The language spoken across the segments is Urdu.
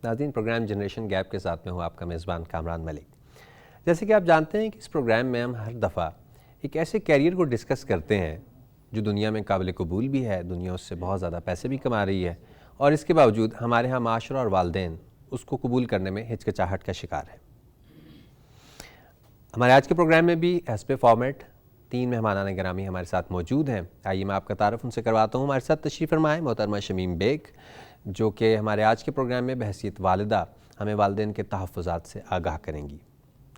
ناظرین، پروگرام جنریشن گیپ کے ساتھ میں ہوں آپ کا میزبان کامران ملک۔ جیسے کہ آپ جانتے ہیں کہ اس پروگرام میں ہم ہر دفعہ ایک ایسے کیریئر کو ڈسکس کرتے ہیں جو دنیا میں قابل قبول بھی ہے، دنیا اس سے بہت زیادہ پیسے بھی کما رہی ہے، اور اس کے باوجود ہمارے ہاں معاشرہ اور والدین اس کو قبول کرنے میں ہچکچاہٹ کا شکار ہے۔ ہمارے آج کے پروگرام میں بھی حسب فارمیٹ 3 مہمانان گرامی ہمارے ساتھ موجود ہیں۔ آئیے میں آپ کا تعارف ان سے کرواتا ہوں۔ ہمارے ساتھ تشریف فرمائے محترمہ شمیم بیگ، جو کہ ہمارے آج کے پروگرام میں بحیثیت والدہ ہمیں والدین کے تحفظات سے آگاہ کریں گی۔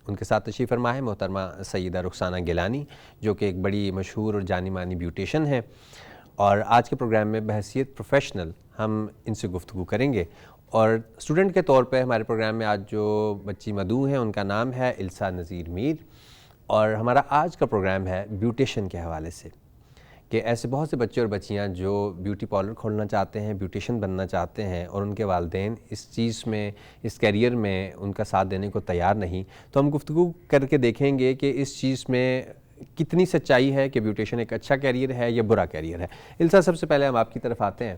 ان کے ساتھ تشریف فرما ہے محترمہ سیدہ رخسانہ گیلانی، جو کہ ایک بڑی مشہور اور جانی مانی بیوٹیشن ہے، اور آج کے پروگرام میں بحیثیت پروفیشنل ہم ان سے گفتگو کریں گے۔ اور اسٹوڈنٹ کے طور پہ ہمارے پروگرام میں آج جو بچی مدعو ہیں ان کا نام ہے السا نذیر میر، اور ہمارا آج کا پروگرام ہے بیوٹیشن کے حوالے سے، کہ ایسے بہت سے بچے اور بچیاں جو بیوٹی پارلر کھولنا چاہتے ہیں، بیوٹیشن بننا چاہتے ہیں، اور ان کے والدین اس چیز میں، اس کیریئر میں ان کا ساتھ دینے کو تیار نہیں۔ تو ہم گفتگو کر کے دیکھیں گے کہ اس چیز میں کتنی سچائی ہے کہ بیوٹیشن ایک اچھا کیریئر ہے یا برا کیریئر ہے۔ السا، سب سے پہلے ہم آپ کی طرف آتے ہیں،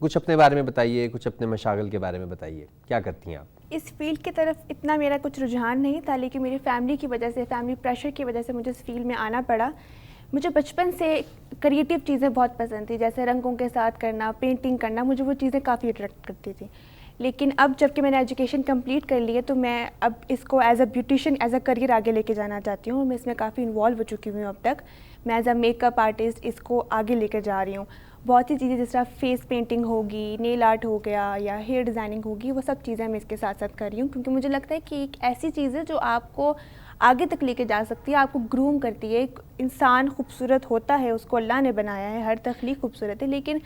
کچھ اپنے بارے میں بتائیے، کچھ اپنے مشاغل کے بارے میں بتائیے، کیا کرتی ہیں آپ؟ اس فیلڈ کی طرف اتنا میرا کچھ رجحان نہیں تھا، لیکن میری فیملی کی وجہ سے، فیملی پریشر کی وجہ سے مجھے اس فیلڈ میں آنا پڑا۔ مجھے بچپن سے کریٹیو چیزیں بہت پسند تھیں، جیسے رنگوں کے ساتھ کرنا، پینٹنگ کرنا، مجھے وہ چیزیں کافی اٹریکٹ کرتی تھیں۔ لیکن اب جب کہ میں نے ایجوکیشن کمپلیٹ کر لی ہے تو میں اب اس کو as a beautician, as a career آگے لے کے جانا چاہتی ہوں، اور میں اس میں کافی انوالو ہو چکی ہوں اب تک۔ میں as a makeup artist اس کو آگے لے کے جا رہی ہوں۔ بہت سی چیزیں جس طرح فیس پینٹنگ ہوگی، نیل آرٹ ہو گیا، یا ہیئر ڈیزائننگ ہوگی، وہ سب چیزیں میں اس کے ساتھ ساتھ کر رہی ہوں، کیونکہ مجھے لگتا ہے کہ ایک ایسی چیز ہے جو آپ کو آگے تک لے کے جا سکتی ہے، آپ کو گروم کرتی ہے۔ ایک انسان خوبصورت ہوتا ہے، اس کو اللہ نے بنایا ہے، ہر تخلیق خوبصورت ہے، لیکن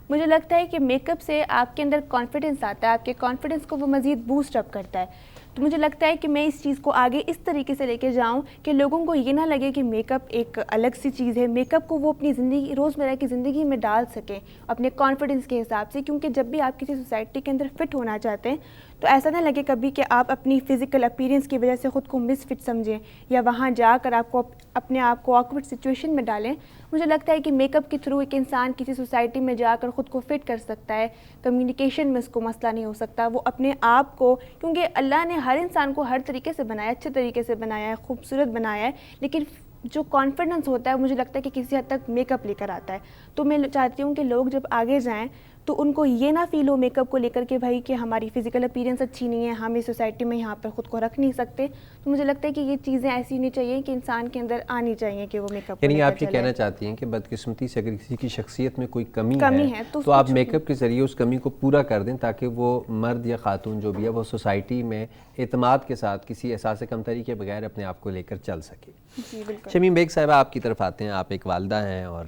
مجھے لگتا ہے کہ میک اپ سے آپ کے اندر کانفیڈنس آتا ہے، آپ کے کانفیڈنس کو وہ مزید بوسٹ اپ کرتا ہے۔ تو مجھے لگتا ہے کہ میں اس چیز کو آگے اس طریقے سے لے کے جاؤں کہ لوگوں کو یہ نہ لگے کہ میک اپ ایک الگ سی چیز ہے، میک اپ کو وہ اپنی زندگی، روزمرہ کی زندگی میں ڈال سکیں اپنے کانفیڈنس کے حساب سے، کیونکہ جب بھی آپ کسی سوسائٹی کے اندر فٹ ہونا چاہتے ہیں تو ایسا نہ لگے کبھی کہ آپ اپنی فزیکل اپیرنس کی وجہ سے خود کو مس فٹ سمجھیں، یا وہاں جا کر آپ کو اپنے آپ کو آکورڈ سچویشن میں ڈالیں۔ مجھے لگتا ہے کہ میک اپ کے تھرو ایک انسان کسی سوسائٹی میں جا کر خود کو فٹ کر سکتا ہے، کمیونیکیشن میں اس کو مسئلہ نہیں ہو سکتا، وہ اپنے آپ کو، کیونکہ اللہ نے ہر انسان کو ہر طریقے سے بنایا ہے، اچھے طریقے سے بنایا ہے، خوبصورت بنایا ہے، لیکن جو کانفیڈنس ہوتا ہے مجھے لگتا ہے کہ کسی حد تک میک اپ لے کر آتا ہے۔ تو میں چاہتی ہوں کہ لوگ جب آگے جائیں تو ان کو یہ نہ فیل ہو میک اپ کو لے کر کہ بھائی کہ ہماری فزیکل اپیرنس اچھی نہیں ہے، ہم اس سوسائٹی میں یہاں پر خود کو رکھ نہیں سکتے۔ تو مجھے لگتا ہے کہ یہ چیزیں ایسی ہونی چاہیے کہ انسان کے اندر آنی چاہیے کہ وہ میک اپ کو لے کر چلے۔ یعنی آپ یہ کہنا چاہتی ہیں کہ بدقسمتی سے اگر کسی کی شخصیت میں کوئی کمی ہے تو آپ میک اپ کے ذریعے اس کمی کو پورا کر دیں، تاکہ وہ مرد یا خاتون جو بھی ہے وہ سوسائٹی میں اعتماد کے ساتھ، کسی احساس کمتری کے بغیر اپنے آپ کو لے کر چل سکے۔ جی بالکل۔ شمیم بیگ صاحبہ، آپ کی طرف آتے ہیں۔ آپ ایک والدہ ہیں اور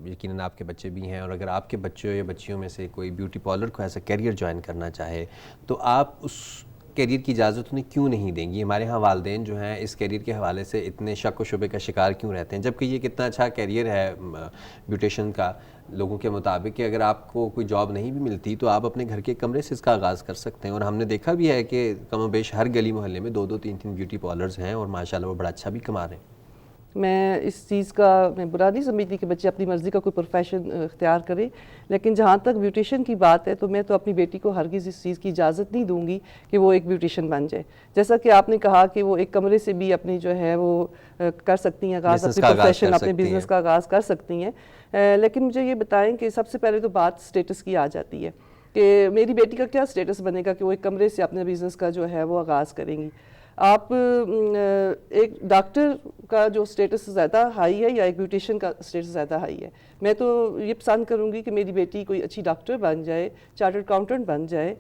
یقیناً آپ کے بچے بھی ہیں، اور اگر آپ کے بچوں یا بچیوں میں سے کوئی بیوٹی پارلر کو ایسا کیریئر جوائن کرنا چاہے تو آپ اس کیریئر کی اجازت انہیں کیوں نہیں دیں گی؟ ہمارے ہاں والدین جو ہیں اس کیریئر کے حوالے سے اتنے شک و شبے کا شکار کیوں رہتے ہیں، جبکہ یہ کتنا اچھا کیریئر ہے بیوٹیشن کا لوگوں کے مطابق، کہ اگر آپ کو کوئی جاب نہیں بھی ملتی تو آپ اپنے گھر کے کمرے سے اس کا آغاز کر سکتے ہیں۔ اور ہم نے دیکھا بھی ہے کہ کم و بیش ہر گلی محلے میں 2-2 3-3 بیوٹی پارلرز ہیں، اور ماشاءاللہ وہ بڑا اچھا بھی کما رہے ہیں۔ میں اس چیز کا میں برا نہیں سمجھتی کہ بچے اپنی مرضی کا کوئی پروفیشن اختیار کرے، لیکن جہاں تک بیوٹیشن کی بات ہے تو میں تو اپنی بیٹی کو ہرگز اس چیز کی اجازت نہیں دوں گی کہ وہ ایک بیوٹیشن بن جائے۔ جیسا کہ آپ نے کہا کہ وہ ایک کمرے سے بھی اپنی جو ہے وہ کر سکتی ہیں آغاز، اپنی پروفیشن، اپنے بزنس کا آغاز کر سکتی ہیں، لیکن مجھے یہ بتائیں کہ سب سے پہلے تو بات سٹیٹس کی آ جاتی ہے کہ میری بیٹی کا کیا سٹیٹس بنے گا کہ وہ ایک کمرے سے اپنے بزنس کا جو ہے وہ آغاز کریں گی۔ آپ ایک ڈاکٹر کا جو سٹیٹس زیادہ ہائی ہے یا ایک بیوٹیشین کا سٹیٹس زیادہ ہائی ہے؟ میں تو یہ پسند کروں گی کہ میری بیٹی کوئی اچھی ڈاکٹر بن جائے، چارٹرڈ اکاؤنٹنٹ بن جائے،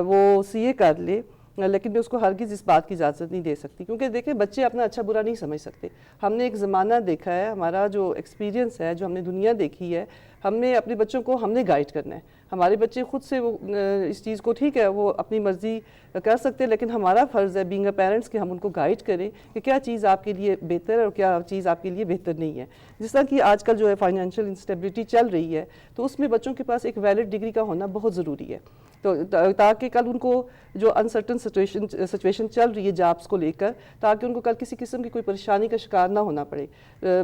وہ CA کر لے، لیکن میں اس کو ہرگز اس بات کی اجازت نہیں دے سکتی، کیونکہ دیکھیں بچے اپنا اچھا برا نہیں سمجھ سکتے۔ ہم نے ایک زمانہ دیکھا ہے، ہمارا جو ایکسپیرینس ہے، جو ہم نے دنیا دیکھی ہے، ہم نے اپنے بچوں کو ہم نے گائیڈ کرنا ہے۔ ہمارے بچے خود سے وہ اس چیز کو ٹھیک ہے وہ اپنی مرضی کر سکتے ہیں، لیکن ہمارا فرض ہے بینگ اے پیرنٹس کہ ہم ان کو گائیڈ کریں کہ کیا چیز آپ کے لیے بہتر ہے اور کیا چیز آپ کے لیے بہتر نہیں ہے۔ جس طرح کہ آج کل جو ہے فائنینشیل انسٹیبلٹی چل رہی ہے، تو اس میں بچوں کے پاس ایک ویلڈ ڈگری کا ہونا بہت ضروری ہے۔ تو تاکہ کل ان کو جو انسرٹن سچویشن چل رہی ہے جابس کو لے کر، تاکہ ان کو کل کسی قسم کی کوئی پریشانی کا شکار نہ ہونا پڑے.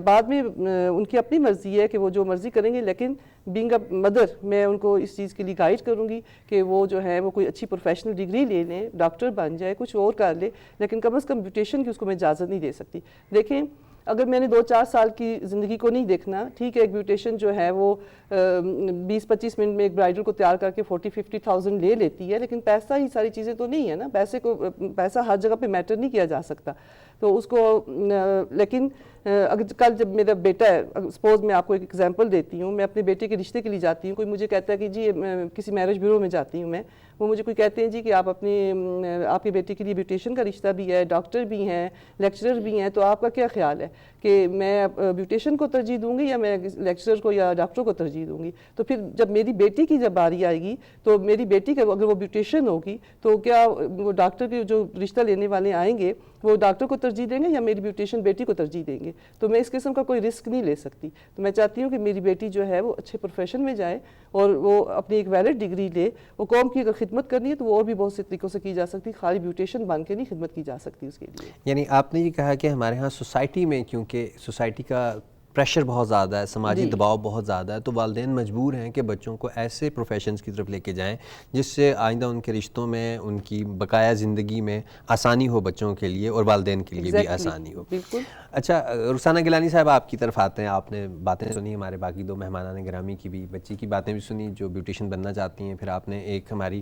بعد میں ان کی اپنی مرضی ہے کہ وہ جو مرضی کریں گے، لیکن بینگ اے مدر میں ان کو اس چیز کے لیے گائیڈ کروں گی کہ وہ جو ہے وہ کوئی اچھی پروفیشنل ڈگری لے لیں، ڈاکٹر بن جائے، کچھ اور کر لے، لیکن کم از کم بیوٹیشین کی اس کو میں اجازت نہیں دے سکتی. دیکھیں اگر میں نے 2-4 سال کی زندگی کو نہیں دیکھنا، ٹھیک ہے ایک بیوٹیشین جو ہے وہ 20-25 منٹ میں ایک برائڈل کو تیار کر کے 40-50,000 لے لیتی ہے، لیکن پیسہ ہی ساری چیزیں تو نہیں ہے نا. پیسہ ہر جگہ پہ میٹر نہیں کیا جا سکتا. تو اس کو لیکن اگر کل جب میرا بیٹا ہے، سپوز میں آپ کو ایک ایگزامپل دیتی ہوں، میں اپنے بیٹے کے رشتے کے لیے جاتی ہوں، کوئی مجھے کہتا ہے کہ جی کسی میرج بیورو میں جاتی ہوں میں، وہ مجھے کوئی کہتے ہیں جی کہ آپ آپ کے بیٹے کے لیے بیوٹیشین کا رشتہ بھی ہے، ڈاکٹر بھی ہیں، لیکچرر بھی ہیں، تو آپ کا کیا خیال ہے کہ میں بیوٹیشین کو ترجیح دوں گی یا میں لیکچرر کو یا ڈاکٹر کو ترجیح دوں گی؟ تو پھر جب میری بیٹی کی جب باری آئے گی تو میری بیٹی کا اگر وہ بیوٹیشین ہوگی تو کیا وہ ڈاکٹر کے جو رشتہ لینے والے آئیں گے وہ ڈاکٹر کو ترجیح دیں گے یا میری بیوٹیشین بیٹی کو ترجیح دیں گے؟ تو میں اس قسم کا کوئی رسک نہیں لے سکتی. تو میں چاہتی ہوں کہ میری بیٹی جو ہے وہ اچھے پروفیشن میں جائے اور وہ اپنی ایک ویلڈ ڈگری لے. وہ قوم کی اگر خدمت کرنی ہے تو وہ اور بھی بہت سے طریقوں سے کی جا سکتی، خالی بیوٹیشین بن کے نہیں خدمت کی جا سکتی اس کے لیے. یعنی آپ نے یہ کہا کہ ہمارے ہاں سوسائٹی میں کیونکہ سوسائٹی کا پریشر بہت زیادہ ہے، سماجی دباؤ بہت زیادہ ہے، تو والدین مجبور ہیں کہ بچوں کو ایسے پروفیشنز کی طرف لے کے جائیں جس سے آئندہ ان کے رشتوں میں، ان کی بقایا زندگی میں آسانی ہو بچوں کے لیے اور والدین کے لیے بھی آسانی ہو. بالکل. اچھا رخسانہ گیلانی صاحب آپ کی طرف آتے ہیں. آپ نے باتیں سنی ہمارے باقی 2 مہمانان گرامی کی بھی، بچی کی باتیں بھی سنی جو بیوٹیشین بننا چاہتی ہیں، پھر آپ نے ایک ہماری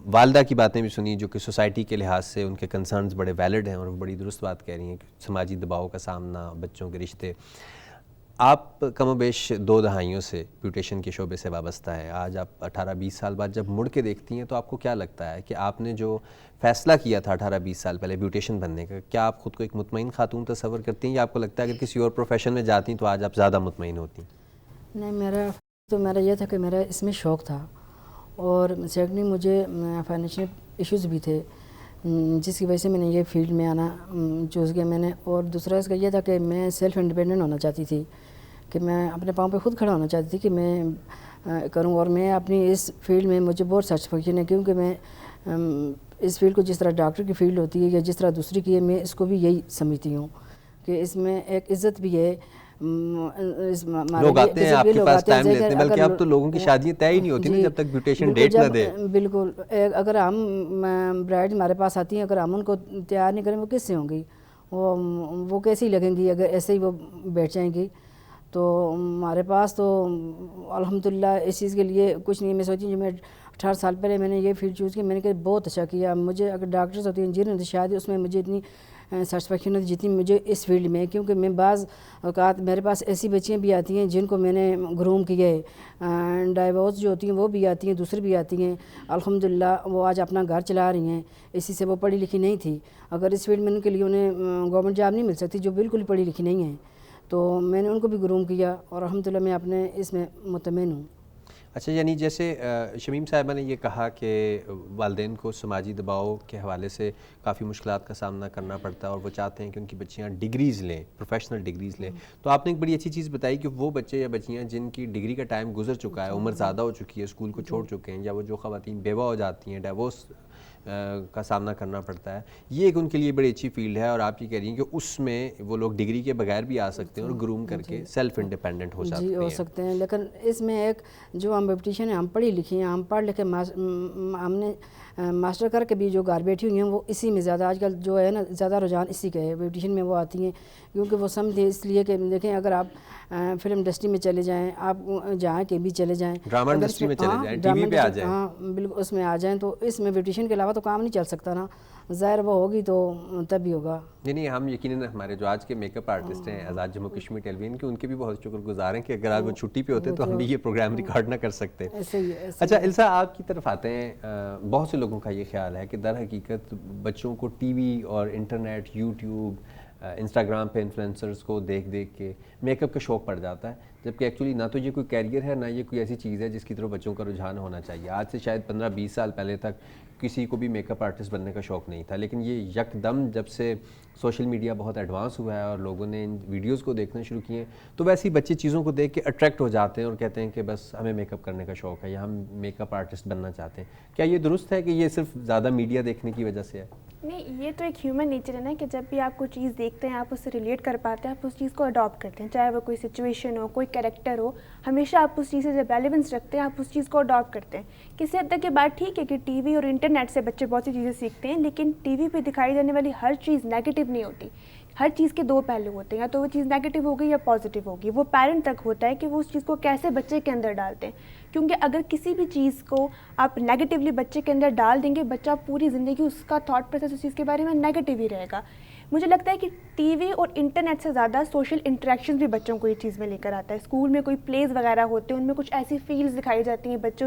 والدہ کی باتیں بھی سنی جو کہ سوسائٹی کے لحاظ سے ان کے کنسرنز بڑے ویلڈ ہیں اور وہ بڑی درست بات کہہ رہی ہیں کہ سماجی دباؤ کا سامنا، بچوں کے رشتے. آپ کم و بیش 2 دہائیوں سے بیوٹیشین کے شعبے سے وابستہ ہیں. آج آپ 18-20 سال بعد جب مڑ کے دیکھتی ہیں تو آپ کو کیا لگتا ہے کہ آپ نے جو فیصلہ کیا تھا 18-20 سال پہلے بیوٹیشین بننے کا، کیا آپ خود کو ایک مطمئن خاتون تصور کرتی ہیں یا آپ کو لگتا ہے کہ کسی اور پروفیشن میں جاتی تو آج آپ زیادہ مطمئن ہوتی؟ نہیں، میرا یہ تھا کہ میرا اس میں شوق تھا اور سیکنڈلی مجھے فائنینشیل ایشوز بھی تھے جس کی وجہ سے میں نے یہ فیلڈ میں آنا چوز کیا میں نے. اور دوسرا اس کا یہ تھا کہ میں سیلف انڈیپینڈنٹ ہونا چاہتی تھی، کہ میں اپنے پاؤں پہ خود کھڑا ہونا چاہتی تھی کہ میں کروں. اور میں اپنی اس فیلڈ میں مجھے بہت سیٹسفیکشن ہے کیونکہ میں اس فیلڈ کو جس طرح ڈاکٹر کی فیلڈ ہوتی ہے یا جس طرح دوسری کی ہے، میں اس کو بھی یہی سمجھتی ہوں کہ اس میں ایک عزت بھی ہے. لوگ آتے ہیں آپ کے پاس ٹائم لیتے ہیں، بلکہ اب تو لوگوں کی شادیاں طے ہی نہیں ہوتی نا جب تک بیوٹیشین ڈیٹ نہ دے. بالکل. اگر ہم برائڈ ہمارے پاس آتی ہیں، اگر ہم ان کو تیار نہیں کریں وہ کس سے ہوں گی؟ وہ کیسی لگیں گی اگر ایسے ہی وہ بیٹھ جائیں گی؟ تو ہمارے پاس تو الحمدللہ اس چیز کے لیے کچھ نہیں. میں سوچی جو میں 18 سال پہلے میں نے یہ فیلڈ چوز کی، میں نے کہا بہت اچھا کیا. مجھے اگر ڈاکٹرز ہوتی ہیں، انجینئر ہوتی شاید اس میں مجھے اتنی سیٹسفیکشن ہوتی جتنی مجھے اس فیلڈ میں، کیونکہ میں بعض اوقات میرے پاس ایسی بچیاں بھی آتی ہیں جن کو میں نے گروم کیا ہے، ڈائیورس جو ہوتی ہیں وہ بھی آتی ہیں، دوسری بھی آتی ہیں. الحمدللہ وہ آج اپنا گھر چلا رہی ہیں. اسی سے وہ پڑھی لکھی نہیں تھی. اگر اس فیلڈ میں ان کے لیے انہیں گورنمنٹ جاب نہیں مل سکتی جو بالکل پڑھی لکھی نہیں ہیں، تو میں نے ان کو بھی گروم کیا اور الحمدللہ میں اپنے اس میں مطمئن ہوں. اچھا، یعنی جیسے شمیم صاحبہ نے یہ کہا کہ والدین کو سماجی دباؤ کے حوالے سے کافی مشکلات کا سامنا کرنا پڑتا ہے اور وہ چاہتے ہیں کہ ان کی بچیاں ڈگریز لیں، پروفیشنل ڈگریز لیں. تو آپ نے ایک بڑی اچھی چیز بتائی کہ وہ بچے یا بچیاں جن کی ڈگری کا ٹائم گزر چکا ہے، عمر زیادہ ہو چکی ہے، اسکول کو چھوڑ چکے ہیں، یا وہ جو خواتین بیوہ ہو جاتی ہیں، ڈیورس کا سامنا کرنا پڑتا ہے، یہ ایک ان کے لیے بڑی اچھی فیلڈ ہے. اور آپ یہ کہہ رہی ہیں کہ اس میں وہ لوگ ڈگری کے بغیر بھی آ سکتے ہیں اور گروم کر کے سیلف انڈیپینڈنٹ ہو سکتے ہیں. جی ہو سکتے ہیں، لیکن اس میں ایک جو ہم بیوٹیشین ہیں، ہم پڑھی لکھی ہیں، ہم پڑھ لکھے ہم نے ماسٹر کر کے بھی جو گھر بیٹھی ہوئی ہیں وہ اسی میں زیادہ آج کل جو ہے نا زیادہ رجحان اسی کا ہے. بیوٹیشین میں وہ آتی ہیں کیونکہ وہ سمجھتے اس لیے کہ دیکھیں اگر آپ فلم انڈسٹری میں چلے جائیں، آپ جہاں کے بھی چلے جائیں، ڈرامہ انڈسٹری میں چلے جائیں، ٹی وی پہ آ جائیں، ہاں بالکل اس میں آ جائیں، تو اس میں بیوٹیشین کے علاوہ تو کام نہیں چل سکتا نا. ظاہر وہ ہوگی تو تب ہی ہوگا. یعنی ہم یقیناً ہمارے جو آج کے میک اپ آرٹسٹ ہیں آزاد جموں کشمیر ٹیلی ویژن کے، ان کے بھی بہت شکر گزار ہیں کہ اگر آج وہ چھٹی پہ ہوتے تو ہم بھی یہ پروگرام ریکارڈ نہ کر سکتے. اچھا السا، آپ کی طرف آتے ہیں. بہت سے لوگوں کا یہ خیال ہے کہ در حقیقت بچوں کو ٹی وی اور انٹرنیٹ، یوٹیوب، انسٹاگرام پہ انفلوئنسرز کو دیکھ دیکھ کے میک اپ کا شوق پڑ جاتا ہے، جبکہ ایکچولی نہ تو یہ کوئی کیریئر ہے، نہ یہ کوئی ایسی چیز ہے جس کی طرف بچوں کا رجحان ہونا چاہیے. آج سے شاید 15-20 سال پہلے تک کسی کو بھی میک اپ آرٹسٹ بننے کا شوق نہیں تھا، لیکن یہ یکدم جب سے سوشل میڈیا بہت ایڈوانس ہوا ہے اور لوگوں نے ان ویڈیوز کو دیکھنا شروع کیے تو ویسے ہی بچے چیزوں کو دیکھ کے اٹریکٹ ہو جاتے ہیں اور کہتے ہیں کہ بس ہمیں میک اپ کرنے کا شوق ہے یا ہم میک اپ آرٹسٹ بننا چاہتے ہیں. کیا یہ درست ہے کہ یہ صرف زیادہ میڈیا دیکھنے کی وجہ سے ہے؟ نہیں، یہ تو ایک ہیومن نیچر ہے نا کہ جب بھی آپ کوئی چیز دیکھتے ہیں آپ اس سے ریلیٹ کر پاتے ہیں، آپ اس چیز کو اڈاپٹ کرتے ہیں، چاہے وہ کوئی سچویشن ہو، کوئی کریکٹر ہو، ہمیشہ آپ اس چیز سے جب ریلیونس رکھتے ہیں آپ اس چیز کو اڈاپٹ کرتے ہیں. کسی حد تک یہ بات ٹھیک ہے کہ ٹی وی اور انٹرنیٹ سے بچے بہت سی چیزیں سیکھتے ہیں، لیکن ٹی وی پہ دکھائی جانے والی ہر چیز نیگیٹو نہیں ہوتی. ہر چیز کے دو پہلو ہوتے ہیں، یا تو وہ چیز نیگیٹو ہوگی یا پازیٹیو ہوگی. وہ پیرنٹ تک ہوتا ہے کہ وہ اس چیز کو کیسے بچے کے اندر ڈالتے ہیں، کیونکہ اگر کسی بھی چیز کو آپ نیگیٹیولی بچے کے اندر ڈال دیں گے بچہ پوری زندگی اس کا تھاٹ پروسیس اس چیز کے بارے میں نیگیٹو ہی رہے گا. مجھے لگتا ہے کہ ٹی وی اور انٹرنیٹ سے زیادہ سوشل انٹریکشنز بھی بچوں کو یہ چیز میں لے کر آتا ہے. اسکول میں کوئی پلیز وغیرہ ہوتے ہیں، ان میں کچھ ایسی فیلڈز دکھائی جاتی ہیں، بچے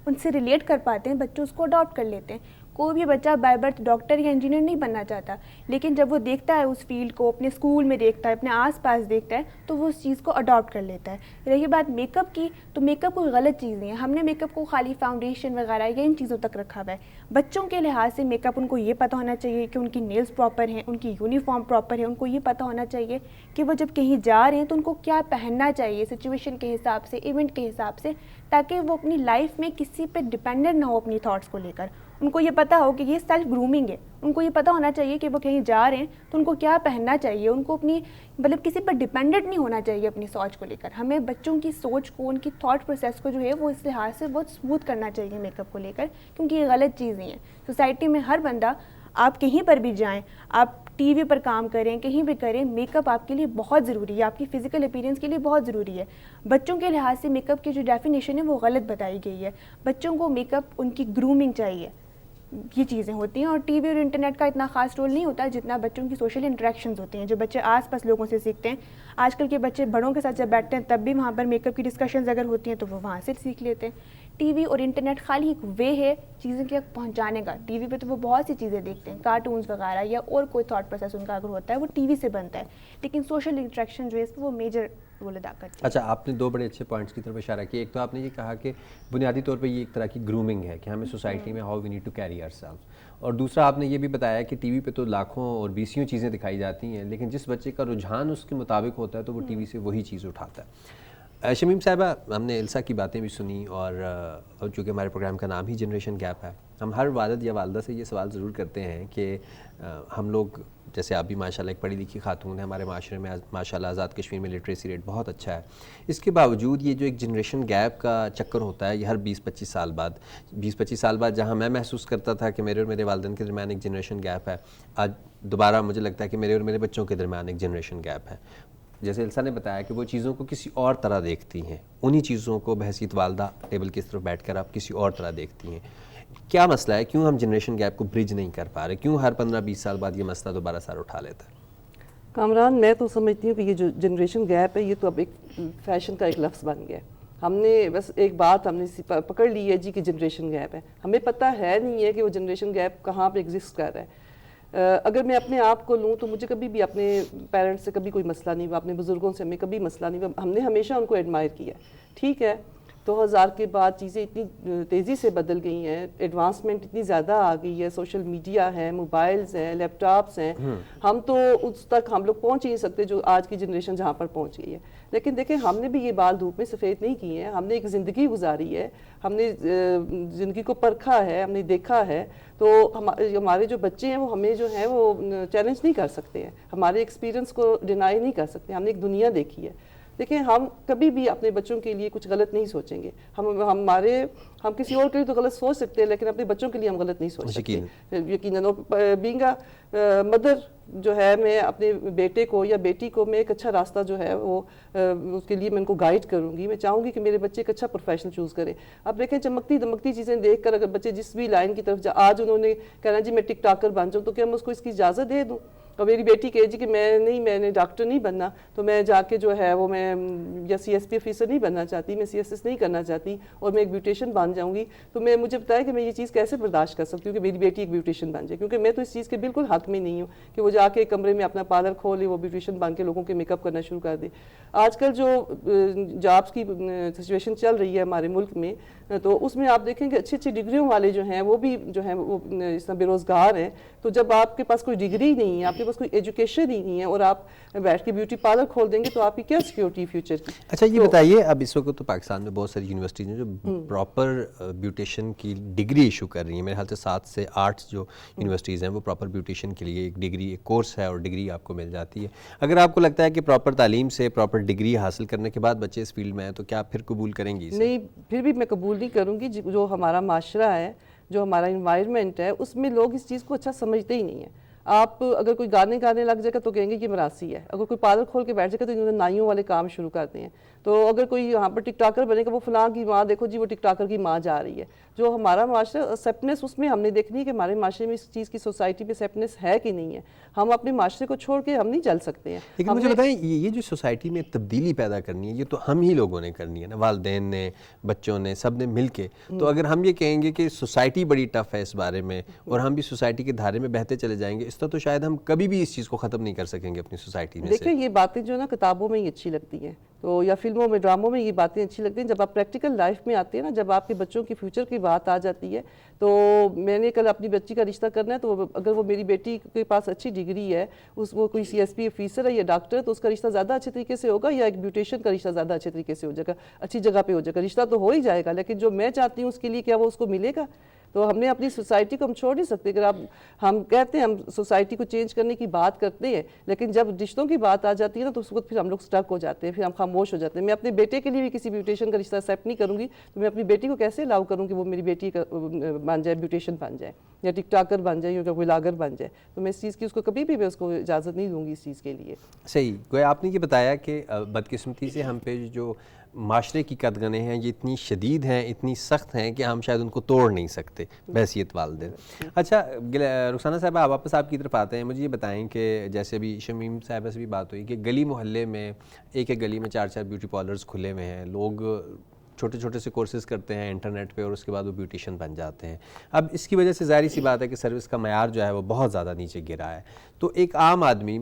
ان سے ریلیٹ کر پاتے ہیں، بچے اس کو اڈاپٹ کر لیتے ہیں. کوئی بھی بچہ بائی برتھ ڈاکٹر یا انجینئر نہیں بننا چاہتا، لیکن جب وہ دیکھتا ہے اس فیلڈ کو، اپنے اسکول میں دیکھتا ہے، اپنے آس پاس دیکھتا ہے، تو وہ اس چیز کو اڈاپٹ کر لیتا ہے. رہی بات میک اپ کی، تو میک اپ کوئی غلط چیز نہیں ہے. ہم نے میک اپ کو خالی فاؤنڈیشن وغیرہ یا ان چیزوں تک رکھا ہوا ہے. بچوں کے لحاظ سے میک اپ ان کو یہ پتہ ہونا چاہیے کہ ان کی نیلز پراپر ہیں، ان کی یونیفارم پراپر ہے. ان کو یہ پتہ ہونا چاہیے کہ وہ جب کہیں جا رہے ہیں تو ان کو کیا پہننا چاہیے سچویشن کے حساب سے، ایونٹ کے حساب سے، تاکہ وہ اپنی لائف میں کسی پہ ڈپینڈنٹ نہ ہو اپنی تھاٹس کو لے کر. ان کو یہ پتہ ہو کہ یہ سیلف گرومنگ ہے. ان کو یہ پتہ ہونا چاہیے کہ وہ کہیں جا رہے ہیں تو ان کو کیا پہننا چاہیے. ان کو اپنی مطلب کسی پر ڈپینڈنٹ نہیں ہونا چاہیے اپنی سوچ کو لے کر. ہمیں بچوں کی سوچ کو، ان کی تھاٹ پروسیس کو جو ہے وہ اس لحاظ سے بہت اسموتھ کرنا چاہیے میک اپ کو لے کر، کیونکہ یہ غلط چیز نہیں ہے. سوسائٹی میں ہر بندہ، آپ کہیں پر بھی جائیں، آپ ٹی وی پر کام کریں، کہیں بھی کریں، میک اپ آپ کے لیے بہت ضروری ہے، آپ کی فزیکل اپیرنس کے لیے بہت ضروری ہے. بچوں کے لحاظ سے میک اپ کی جو ڈیفینیشن ہے وہ غلط بتائی گئی ہے. بچوں کو میک اپ ان کی گرومنگ چاہیے، یہ چیزیں ہوتی ہیں. اور ٹی وی اور انٹرنیٹ کا اتنا خاص رول نہیں ہوتا جتنا بچوں کی سوشل انٹریکشنز ہوتی ہیں، جو بچے آس پاس لوگوں سے سیکھتے ہیں. آج کل کے بچے بڑوں کے ساتھ جب بیٹھتے ہیں تب بھی وہاں پر میک اپ کی ڈسکشنز اگر ہوتی ہیں تو وہ وہاں سے سیکھ لیتے ہیں. ٹی وی اور انٹرنیٹ خالی ایک وے ہے چیزیں کے پہنچانے کا. ٹی وی پہ تو وہ بہت سی چیزیں دیکھتے ہیں، کارٹونز وغیرہ، یا اور کوئی تھاٹ پروسیس ان کا اگر ہوتا ہے وہ ٹی وی سے بنتا ہے، لیکن سوشل انٹریکشن جو ہے اس پہ وہ میجر رول ادا کرتی ہے. اچھا، آپ نے دو بڑے اچھے پوائنٹس کی طرف اشارہ کیا. ایک تو آپ نے یہ کہا کہ بنیادی طور پہ یہ ایک طرح کی گرومنگ ہے کہ ہمیں سوسائٹی میں how we need to carry our self. اور دوسرا آپ نے یہ بھی بتایا کہ ٹی وی پہ تو لاکھوں اور بیسیوں چیزیں دکھائی جاتی ہیں، لیکن جس بچے کا رجحان اس کے مطابق ہوتا ہے تو وہ ٹی وی سے وہی چیز اٹھاتا ہے. شمیم صاحبہ، ہم نے السا کی باتیں بھی سنی، اور چونکہ ہمارے پروگرام کا نام ہی جنریشن گیپ ہے، ہم ہر والد یا والدہ سے یہ سوال ضرور کرتے ہیں کہ ہم لوگ، جیسے آپ بھی ماشاءاللہ ایک پڑھی لکھی خاتون ہیں، ہمارے معاشرے میں ماشاءاللہ آزاد کشمیر میں لٹریسی ریٹ بہت اچھا ہے، اس کے باوجود یہ جو ایک جنریشن گیپ کا چکر ہوتا ہے یہ ہر 20-25 سال بعد جہاں میں محسوس کرتا تھا کہ میرے اور میرے والدین کے درمیان ایک جنریشن گیپ ہے، آج دوبارہ مجھے لگتا ہے کہ میرے اور میرے بچوں کے درمیان ایک جنریشن گیپ ہے. جیسے السا نے بتایا کہ وہ چیزوں کو کسی اور طرح دیکھتی ہیں، انہی چیزوں کو بحیثیت والدہ ٹیبل کی طرف بیٹھ کر آپ کسی اور طرح دیکھتی ہیں. کیا مسئلہ ہے؟ کیوں ہم جنریشن گیپ کو برج نہیں کر پا رہے؟ کیوں ہر 15-20 سال بعد یہ مسئلہ دوبارہ سر اٹھا لیتا ہے؟ کامران، میں تو سمجھتی ہوں کہ یہ جو جنریشن گیپ ہے یہ تو اب ایک فیشن کا ایک لفظ بن گیا ہے. ہم نے بس ایک بات ہم نے پکڑ لی ہے جی کہ جنریشن گیپ ہے. ہمیں پتہ ہے نہیں ہے کہ وہ جنریشن گیپ کہاں پہ ایگزسٹ کر رہا ہے. اگر میں اپنے آپ کو لوں تو مجھے کبھی بھی اپنے پیرنٹس سے کبھی کوئی مسئلہ نہیں ہوا، اپنے بزرگوں سے ہمیں کبھی مسئلہ نہیں ہوا. ہم نے ہمیشہ ان کو ایڈمائر کیا. ٹھیک ہے، 2000 کے بعد چیزیں اتنی تیزی سے بدل گئی ہیں، ایڈوانسمنٹ اتنی زیادہ آ گئی ہے، سوشل میڈیا ہے، موبائلز ہیں، لیپ ٹاپس ہیں. ہم تو اس تک ہم لوگ پہنچ ہی نہیں سکتے جو آج کی جنریشن جہاں پر پہنچ گئی ہے. لیکن دیکھیں، ہم نے بھی یہ بال دھوپ میں سفید نہیں کی ہیں. ہم نے ایک زندگی گزاری ہے، ہم نے زندگی کو پرکھا ہے، ہم نے دیکھا ہے. تو ہمارے جو بچے ہیں وہ ہمیں جو ہے وہ چیلنج نہیں کر سکتے ہیں، ہمارے ایکسپیرینس کو ڈینائی نہیں کر سکتے. ہم نے ایک دنیا دیکھی ہے. دیکھیں، ہم کبھی بھی اپنے بچوں کے لیے کچھ غلط نہیں سوچیں گے. ہم کسی اور کے لیے تو غلط سوچ سکتے ہیں، لیکن اپنے بچوں کے لیے ہم غلط نہیں سوچ سکتے. یقیناً بینگ مدر جو ہے، میں اپنے بیٹے کو یا بیٹی کو میں ایک اچھا راستہ جو ہے وہ اس کے لیے میں ان کو گائیڈ کروں گی. میں چاہوں گی کہ میرے بچے ایک اچھا پروفیشن چوز کریں. اب دیکھیں، چمکتی دمکتی چیزیں دیکھ کر اگر بچے جس بھی لائن کی طرف آج انہوں نے کہنا جی میں ٹک ٹاکر بن جاؤں، تو کیا میں اس کو اس کی اجازت دے دوں؟ اور میری بیٹی کہے جی کہ میں نے ڈاکٹر نہیں بننا، تو میں جا کے جو ہے وہ میں یا سی ایس پی آفیسر نہیں بننا چاہتی، میں سی ایس ایس نہیں کرنا چاہتی، اور میں ایک بیوٹیشین بن جاؤں گی. تو مجھے بتایا کہ میں یہ چیز کیسے برداشت کر سکتی ہوں کہ میری بیٹی ایک بیوٹیشین بن جائے، کیونکہ میں تو اس چیز کے بالکل حق میں نہیں ہوں کہ وہ جا کے کمرے میں اپنا پارلر کھولے، وہ بیوٹیشین بن کے لوگوں کے میک اپ کرنا شروع کر دے. آج کل جو جابس کی سچویشن چل رہی ہے ہمارے ملک میں، تو اس میں آپ دیکھیں کہ اچھی اچھی ڈگریوں والے جو ہیں وہ بھی جو ہیں وہ اس طرح بے روزگار ہیں. تو جب آپ کے پاس کوئی ڈگری نہیں ہے, آپ کے پاس کوئی ایجوکیشن ہی نہیں ہے, اور آپ بیٹھ کے بیوٹی پارلر کھول دیں گے تو آپ کی کیا سیکیورٹی فیوچر کی. اچھا یہ بتائیے, اب اس وقت تو پاکستان میں بہت ساری یونیورسٹیز ہیں جو پراپر بیوٹیشین کی ڈگری ایشو کر رہی ہیں. میرے خیال سے 7 سے 8 جو یونیورسٹیز ہیں وہ پراپر بیوٹیشین کے لیے ایک ڈگری, ایک کورس ہے اور ڈگری آپ کو مل جاتی ہے. اگر آپ کو لگتا ہے کہ پراپر تعلیم سے, پراپر ڈگری حاصل کرنے کے بعد بچے اس فیلڈ میں ہیں, تو کیا آپ پھر قبول کریں گی اسے؟ نہیں, پھر بھی میں قبول نہیں کروں گی. جو ہمارا معاشرہ ہے, جو ہمارا انوائرمنٹ ہے, اس میں لوگ اس چیز کو اچھا سمجھتے ہی نہیں ہیں. آپ اگر کوئی گانے لگ جائے گا تو کہیں گے یہ مراسی ہے. اگر کوئی پارلر کھول کے بیٹھ جائے گا تو انہوں نے نائیوں والے کام شروع کرتے ہیں. تو اگر کوئی یہاں پر ٹک ٹاکر بنے گا, وہ فلاں کی ماں دیکھو جی وہ ٹک ٹاکر کی ماں جا رہی ہے. جو ہمارا معاشرہ ایکسیپٹنس, اس میں ہم نے دیکھنی ہے کہ ہمارے معاشرے میں اس چیز کی سوسائٹی پہ ایکسیپٹنس ہے کہ نہیں ہے. ہم اپنے معاشرے کو چھوڑ کے ہم نہیں چل سکتے ہیں. لیکن مجھے بتائیں, یہ جو سوسائٹی میں تبدیلی پیدا کرنی ہے, یہ تو ہم ہی لوگوں نے کرنی ہے نا, والدین نے, بچوں نے, سب نے مل کے. تو اگر ہم یہ کہیں گے کہ سوسائٹی بڑی ٹف ہے اس بارے میں, اور ہم بھی سوسائٹی کے دھارے میں بہتے چلے جائیں گے, اس طرح تو شاید ہم کبھی بھی اس چیز کو ختم نہیں کر سکیں گے اپنی سوسائٹی میں سے. دیکھیں یہ باتیں جو نا کتابوں میں ہی اچھی لگتی ہیں, تو یا فلموں میں, ڈراموں میں یہ باتیں اچھی لگتی ہیں. جب آپ پریکٹیکل لائف میں آتے ہیں نا, جب آپ کے بچوں کی فیوچر کی بات آ جاتی ہے, تو میں نے کل اپنی بچی کا رشتہ کرنا ہے, تو اگر وہ میری بیٹی کے پاس اچھی ڈگری ہے, وہ کوئی CSP آفیسر ہے یا ڈاکٹر ہے, تو اس کا رشتہ زیادہ اچھے طریقے سے ہوگا, یا ایک بیوٹیشین کا رشتہ زیادہ اچھے طریقے سے ہو جائے گا, اچھی جگہ پہ ہو جائے گا. رشتہ تو ہو ہی جائے گا, لیکن جو میں چاہتی ہوں اس کے لیے کیا وہ اس کو ملے گا؟ تو ہم نے اپنی سوسائٹی کو ہم چھوڑ نہیں سکتے. اگر ہم کہتے ہیں ہم سوسائٹی کو چینج کرنے کی بات کرتے ہیں, لیکن جب رشتوں کی بات آ جاتی ہے نا, تو اس وقت پھر ہم لوگ سٹک ہو جاتے ہیں, پھر ہم خاموش ہو جاتے ہیں. میں اپنے بیٹے کے لیے بھی کسی بیوٹیشین کا رشتہ ایکسیپٹ نہیں کروں گی, تو میں اپنی بیٹی کو کیسے الاؤ کروں کہ وہ میری بیٹی بن جائے, بیوٹیشین بن جائے, یا ٹک ٹاکر بن جائے, یا کوئی لاگر بن جائے. تو میں اس چیز کی اس کو کبھی بھی میں اس کو اجازت نہیں دوں گی اس چیز کے لیے. صحیح. گویا آپ نے یہ بتایا کہ بدقسمتی سے ہم پہ جو معاشرے کی قدغنیں ہیں یہ اتنی شدید ہیں, اتنی سخت ہیں کہ ہم شاید ان کو توڑ نہیں سکتے بحیثیت والدین. اچھا رخسانہ صاحبہ, آپ واپس آپ کی طرف آتے ہیں. مجھے یہ بتائیں کہ جیسے ابھی شمیم صاحبہ سے بھی بات ہوئی کہ گلی محلے میں, ایک گلی میں 4 بیوٹی پارلرز کھلے ہوئے ہیں, لوگ چھوٹے چھوٹے سے کورسز کرتے ہیں انٹرنیٹ پہ, اور اس کے بعد وہ بیوٹیشین بن جاتے ہیں. اب اس کی وجہ سے ظاہری سی بات ہے کہ سروس کا معیار جو ہے وہ بہت زیادہ نیچے گرا ہے. تو ایک عام آدمی,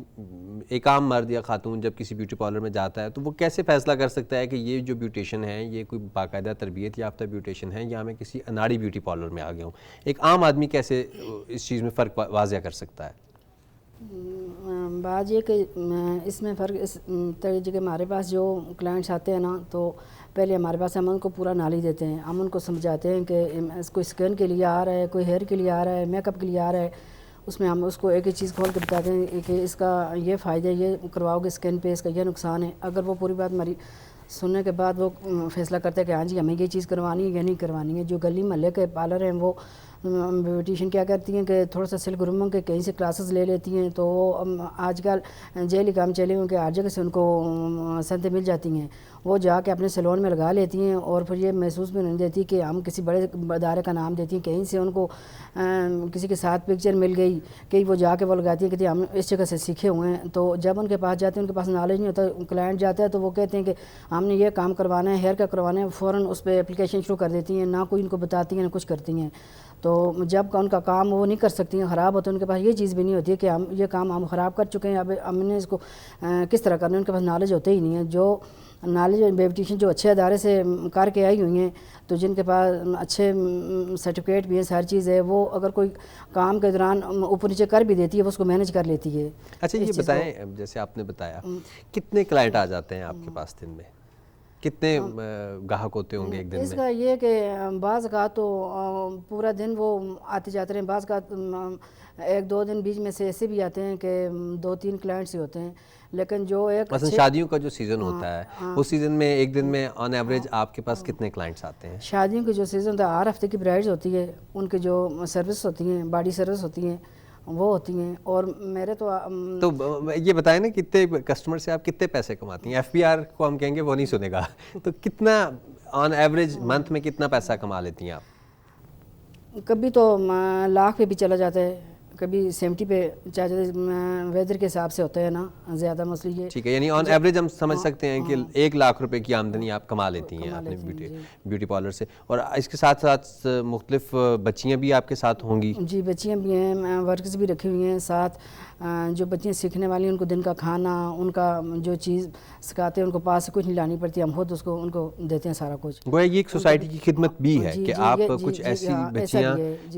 ایک عام مرد یا خاتون جب کسی بیوٹی پارلر میں جاتا ہے, تو وہ کیسے فیصلہ کر سکتا ہے کہ یہ جو بیوٹیشین ہے یہ کوئی باقاعدہ تربیت یافتہ بیوٹیشین ہے, یا میں کسی اناڑی بیوٹی پارلر میں آ گیا ہوں؟ ایک عام آدمی کیسے اس چیز میں فرق واضح کر سکتا ہے؟ بات یہ کہ اس میں فرق اس طریقے کے, ہمارے پاس جو کلائنٹس آتے ہیں نا, تو پہلے ہمارے پاس ہم ان کو پورا نالج دیتے ہیں, ہم ان کو سمجھاتے ہیں کہ کوئی اسکن کے لیے آ رہا ہے, کوئی ہیئر کے لیے آ رہا ہے, میک اپ کے لیے آ رہا ہے. اس میں ہم اس کو ایک ایک چیز کھول کے بتاتے ہیں کہ اس کا یہ فائدہ ہے, یہ کرواؤ گے اسکن پہ, اس کا یہ نقصان ہے. اگر وہ پوری بات ہماری سننے کے بعد وہ فیصلہ کرتا ہے کہ ہاں جی ہمیں یہ چیز کروانی ہے یا نہیں کروانی ہے. جو گلی محلے کے پارلر ہیں وہ بیوٹیشین کیا کرتی ہیں کہ تھوڑا سا سلک گرومنگ کے کہیں سے کلاسز لے لیتی ہیں, تو وہ آج کل جیلی کام چلے ہوئے کہ ہر جگہ سے ان کو سنتیں مل جاتی ہیں, وہ جا کے اپنے سیلون میں لگا لیتی ہیں, اور پھر یہ محسوس بھی نہیں دیتی کہ ہم کسی بڑے ادارے کا نام دیتی ہیں, کہیں سے ان کو کسی کے ساتھ پکچر مل گئی, کہیں وہ جا کے وہ لگاتی ہیں کہ ہم اس جگہ سے سیکھے ہوئے ہیں. تو جب ان کے پاس جاتے ہیں, ان کے پاس نالج نہیں ہوتا, کلائنٹ جاتا ہے تو وہ کہتے ہیں کہ ہم نے یہ کام کروانا ہے, ہیئر کا کروانا ہے, فوراً اس پہ اپلیکیشن شروع کر دیتی ہیں, نہ کوئی ان کو بتاتی ہیں نہ کچھ کرتی ہیں. تو جب ان کا کام وہ نہیں کر سکتی ہیں, خراب ہوتا ہے, ان کے پاس یہ چیز بھی نہیں ہوتی ہے کہ ہم یہ کام ہم خراب کر چکے ہیں, اب ہم نے اس کو کس طرح کرنا ہے, ان کے پاس نالج ہوتے ہی نہیں ہے. جو نالج بیوٹیشین جو اچھے ادارے سے کر کے آئی ہوئی ہیں, تو جن کے پاس اچھے سرٹیفکیٹ بھی ہیں, ہر چیز ہے, وہ اگر کوئی کام کے دوران اوپر نیچے کر بھی دیتی ہے, وہ اس کو مینیج کر لیتی ہے. اچھا یہ بتائیں, جیسے آپ نے بتایا کتنے کلائنٹ آ جاتے ہیں آپ کے پاس دن میں, کتنے گاہک ہوتے ہوں گے ایک دن میں؟ اس کا یہ کہ بعض کا تو پورا دن وہ آتے جاتے ہیں, بعض کا 1-2 دن بیچ میں سے ایسے بھی آتے ہیں کہ 2-3 کلائنٹس ہی ہوتے ہیں. لیکن جو ایک مثلا شادیوں کا جو سیزن ہوتا ہے, اس سیزن میں ایک دن میں آن ایوریج آپ کے پاس کتنے کلائنٹس آتے ہیں؟ شادیوں کے جو سیزن ہوتا ہے, ہر ہفتے کی برائڈز ہوتی ہے, ان کے جو سروس ہوتی ہیں, باڈی سروس ہوتی ہیں, وہ ہوتی ہیں. اور میرے تو یہ بتائیں نا کتنے کسٹمر سے آپ کتنے پیسے کماتی ہیں؟ FBR کو ہم کہیں گے وہ نہیں سنے گا, تو کتنا آن ایوریج منتھ میں کتنا پیسہ کما لیتی ہیں آپ؟ کبھی تو 1 لاکھ پہ بھی چلا جاتا ہے, کبھی 70 پہ چاہے ویدر کے حساب سے ہوتا ہے نا زیادہ مسئلہ یہ. ٹھیک ہے, یعنی آن ایوریج ہم سمجھ سکتے ہیں کہ 1 لاکھ روپے کی آمدنی آپ کما لیتی ہیں اپنے بیوٹی پارلر سے, اور اس کے ساتھ ساتھ مختلف بچیاں بھی آپ کے ساتھ ہوں گی؟ جی بچیاں بھی ہیں, ورکرز بھی رکھی ہوئی ہیں ساتھ. جو بچیاں سیکھنے والی ہیں ان کو دن کا کھانا, ان کا جو چیز سکھاتے ہیں ان کو پاس سے کچھ نہیں لانی پڑتی, ہم خود اس کو ان کو دیتے ہیں سارا کچھ. گویا یہ ایک سوسائٹی کی خدمت بھی ہے کہ آپ کچھ ایسی بچیاں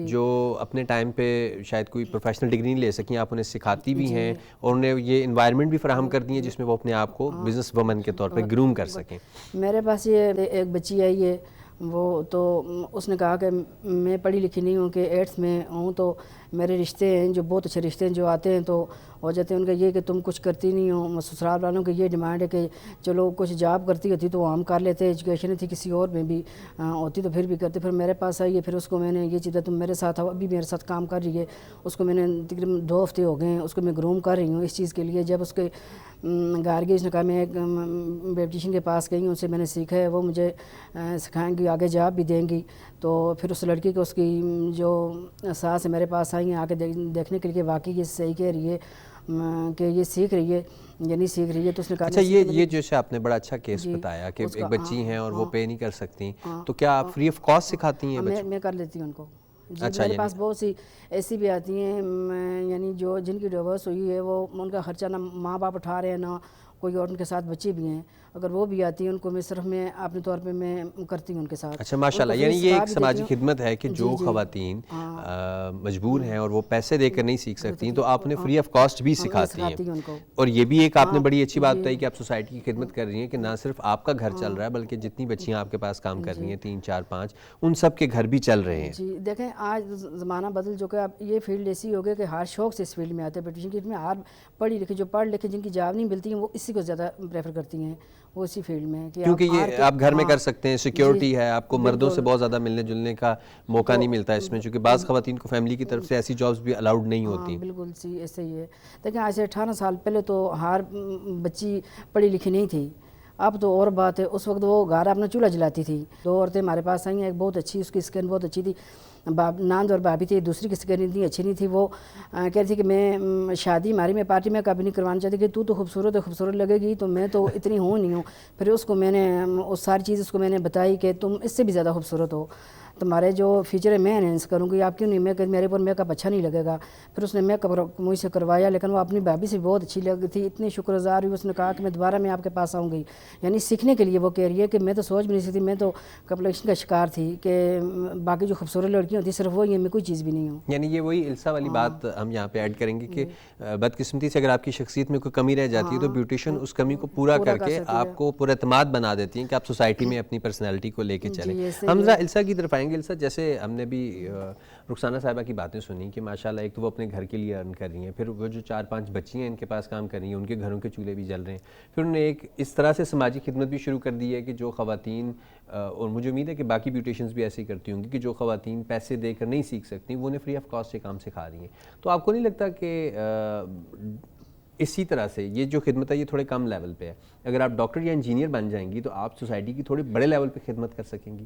جو اپنے ٹائم پہ شاید کوئی پروفیشنل ڈگری نہیں لے سکیں, آپ انہیں سکھاتی بھی ہیں اور انہیں یہ انوائرمنٹ بھی فراہم کرتی ہیں جس میں وہ اپنے آپ کو بزنس وومن کے طور پہ گروم کر سکیں. میرے پاس یہ ایک بچی آئی ہے, وہ تو اس نے کہا کہ میں پڑھی لکھی نہیں ہوں, کہ 8th میں ہوں, تو میرے رشتے ہیں جو بہت اچھے رشتے ہیں جو آتے ہیں تو ہو جاتے ہیں ان کا یہ کہ تم کچھ کرتی نہیں ہو. سسرال والوں کی یہ ڈیمانڈ ہے کہ چلو کچھ جاب کرتی ہوتی تو ہم کر لیتے, ایجوکیشن تھی کسی اور میں بھی ہوتی تو پھر بھی کرتے. پھر میرے پاس آئی ہے, پھر اس کو میں نے یہ چیز تم میرے ساتھ آؤ, ابھی میرے ساتھ کام کر رہی ہے. اس کو میں نے تقریباً 2 ہفتے ہو گئے ہیں, اس کو میں گروم کر رہی ہوں اس چیز کے لیے. جب اس کے گھر گئی, اس نے کہا میں ایک بیوٹیشین کے پاس گئی ہوں, ان سے میں نے سیکھا ہے, وہ مجھے سکھائیں گی, آگے جاب بھی دیں گی. تو پھر اس لڑکی کو اس کی جو ساس ہے میرے پاس آئی ہیں آ کے دیکھنے کے لیے کہ واقعی یہ صحیح کہہ رہی ہے کہ یہ سیکھ رہی ہے یا نہیں سیکھ رہی ہے. تو اس نے کہا اچھا, یہ جیسے آپ نے بڑا اچھا کیس بتایا کہ ایک بچی ہیں اور وہ پے نہیں کر سکتی, تو کیا آپ فری آف کاسٹ سکھاتی ہیں بچوں؟ میں کر لیتی ہوں ان کو. جی میرے پاس بہت سی ایسی بھی آتی ہیں, یعنی جو جن کی ڈیورس ہوئی ہے, وہ ان کا خرچہ نہ ماں باپ اٹھا رہے ہیں نہ کوئی اور ان کے ساتھ بچے بھی ہیں. اگر وہ بھی آتی ہیں ان کو میں صرف میں اپنے طور پہ میں کرتی ہوں ان کے ساتھ. اچھا ماشاءاللہ, یعنی یہ ایک سماجی خدمت ہے کہ جو خواتین مجبور ہیں اور وہ پیسے دے کر نہیں سیکھ سکتی تو آپ انہیں فری آف کاسٹ بھی سکھاتی ہیں. اور یہ بھی ایک آپ نے بڑی اچھی بات بتائی کہ آپ سوسائٹی کی خدمت کر رہی ہیں, کہ نہ صرف آپ کا گھر چل رہا ہے بلکہ جتنی بچیاں آپ کے پاس کام کر رہی ہیں 3 4 5 ان سب کے گھر بھی چل رہے ہیں. جی دیکھیں آج زمانہ بدل چکا ہے, اب یہ فیلڈ ایسی ہو گئی کہ ہر شوق سے اس فیلڈ میں آتے ہیں. بیوٹیشین کی میں ہر پڑھی لکھی جو پڑھ لکھے جن کی جاب نہیں ملتی ہیں وہ اسی کو زیادہ پریفر کرتی ہیں, وہ اسی فیلڈ میں. کیونکہ یہ آپ گھر میں کر سکتے ہیں, سیکیورٹی ہے, آپ کو مردوں سے بہت زیادہ ملنے جلنے کا موقع نہیں ملتا اس میں, چونکہ بعض خواتین کو فیملی کی طرف سے ایسی جابز بھی الاؤڈ نہیں ہوتی. بالکل ایسے ہی ہے. دیکھیں آج سے 18 سال پہلے تو ہر بچی پڑھی لکھی نہیں تھی, اب تو اور بات ہے. اس وقت وہ گھر اپنا چولہا جلاتی تھی. 2 عورتیں ہمارے پاس آئی ہیں, ایک بہت اچھی, اس کی اسکن بہت اچھی تھی, ناند اور بھابھی تھی. دوسری کی اسکن اتنی اچھی نہیں تھی. وہ کہہ رہی تھی کہ میں شادی ہماری میں پارٹی میں کبھی نہیں کروانا چاہتی, کہ تو خوبصورت ہے, خوبصورت لگے گی, تو میں تو اتنی ہوں نہیں ہوں. پھر اس کو میں نے اس ساری چیز اس کو میں نے بتائی کہ تم اس سے بھی زیادہ خوبصورت ہو, تمہارے جو فیچر ہے میں انہینس کروں گی, آپ کیوں نہیں, میں کہ میرے پر میک اپ اچھا نہیں لگے گا. پھر اس نے میک اپ مجھ سے کروایا, لیکن وہ اپنی بھابھی سے بہت اچھی لگ تھی, اتنی شکر گزار ہوئی. اس نے کہا کہ میں دوبارہ میں آپ کے پاس آؤں گی, یعنی سیکھنے کے لیے. وہ کہہ رہی ہے کہ میں تو سوچ بھی نہیں سکتی, میں تو کمپلیکشن کا شکار تھی, کہ باقی جو خوبصورت لڑکیاں ہوتی صرف وہی ہیں, میں کوئی چیز بھی نہیں ہوں. یعنی یہ وہی السا والی بات ہم یہاں پہ ایڈ کریں گے کہ بدقسمتی سے اگر آپ کی شخصیت میں کوئی کمی رہ جاتی ہے تو بیوٹیشین اس کمی کو پورا کر کے آپ کو پر اعتماد بنا دیتی ہیں کہ آپ سوسائٹی میں اپنی پرسنالٹی کو لے کے چلیں. ہم ذرا السا کی طرف آئیں گے. السا, جیسے ہم نے بھی رخسانہ صاحبہ کی باتیں سنی کہ ماشاءاللہ ایک تو وہ اپنے گھر کے لیے ارن کر رہی ہیں, پھر وہ جو 4 5 بچی ہیں ان کے پاس کام کر رہی ہیں, ان کے گھروں کے چولہے بھی جل رہے ہیں, پھر انہوں نے ایک اس طرح سے سماجی خدمت بھی شروع کر دی ہے کہ جو خواتین, اور مجھے امید ہے کہ باقی بیوٹیشنز بھی ایسے ہی کرتی ہوں گی, کہ جو خواتین پیسے دے کر نہیں سیکھ سکتی وہ انہیں فری آف کاسٹ یہ کام سکھا رہی ہیں. تو آپ کو نہیں لگتا کہ اسی طرح سے یہ جو خدمت ہے یہ تھوڑے کم لیول پہ ہے, اگر آپ ڈاکٹر یا انجینئر بن جائیں گی تو آپ سوسائٹی کی تھوڑے بڑے لیول پہ خدمت کر سکیں گی؟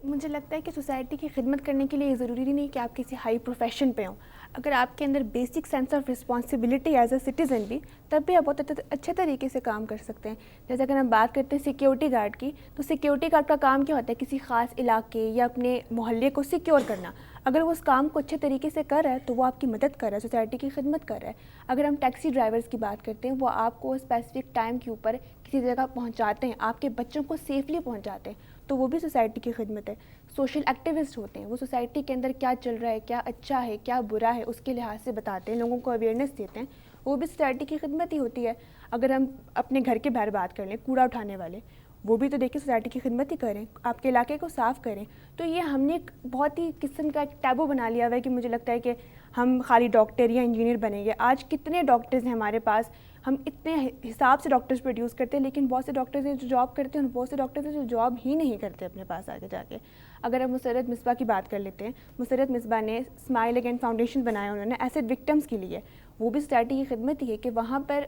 مجھے لگتا ہے کہ سوسائٹی کی خدمت کرنے کے لیے یہ ضروری نہیں کہ آپ کسی ہائی پروفیشن پہ ہوں. اگر آپ کے اندر basic sense of responsibility as a citizen بھی, تب بھی آپ بہت اچھے طریقے سے کام کر سکتے ہیں. جیسے اگر ہم بات کرتے ہیں سیکیورٹی گارڈ کی, تو سیکیورٹی گارڈ کا کام کیا ہوتا ہے, کسی خاص علاقے یا اپنے محلے کو سیکیور کرنا. اگر وہ اس کام کو اچھے طریقے سے کر رہا ہے تو وہ آپ کی مدد کر رہا ہے, سوسائٹی کی خدمت کر رہا ہے. اگر ہم ٹیکسی ڈرائیورز کی بات کرتے ہیں, وہ آپ کو اسپیسیفک ٹائم کے اوپر کسی جگہ پہنچاتے ہیں, آپ کے بچوں کو سیفلی پہنچاتے ہیں, تو وہ بھی سوسائٹی کی خدمت ہے. سوشل ایکٹیوسٹ ہوتے ہیں, وہ سوسائٹی کے اندر کیا چل رہا ہے, کیا اچھا ہے کیا برا ہے, اس کے لحاظ سے بتاتے ہیں, لوگوں کو اویئرنیس دیتے ہیں, وہ بھی سوسائٹی کی خدمت ہی ہوتی ہے. اگر ہم اپنے گھر کے باہر بات کر لیں, کوڑا اٹھانے والے, وہ بھی تو دیکھیں سوسائٹی کی خدمت ہی کریں, آپ کے علاقے کو صاف کریں. تو یہ ہم نے ایک بہت ہی قسم کا ایک ٹیبو بنا لیا ہوا ہے کہ مجھے لگتا ہے کہ ہم خالی ڈاکٹر یا انجینئر بنیں گے. آج کتنے ڈاکٹرز ہیں ہمارے پاس, ہم اتنے حساب سے ڈاکٹرز پروڈیوس کرتے ہیں, لیکن بہت سے ڈاکٹرز ہیں جو جاب کرتے ہیں, بہت سے ڈاکٹرز ہیں جو جاب ہی نہیں کرتے اپنے پاس آگے جا کے. اگر ہم مسرت مصباح کی بات کر لیتے ہیں, مسرت مصباح نے اسمائل اگین فاؤنڈیشن بنایا انہوں نے ایسڈ وکٹمس کے لیے. وہ بھی سوسائٹی کی خدمت ہی ہے کہ وہاں پر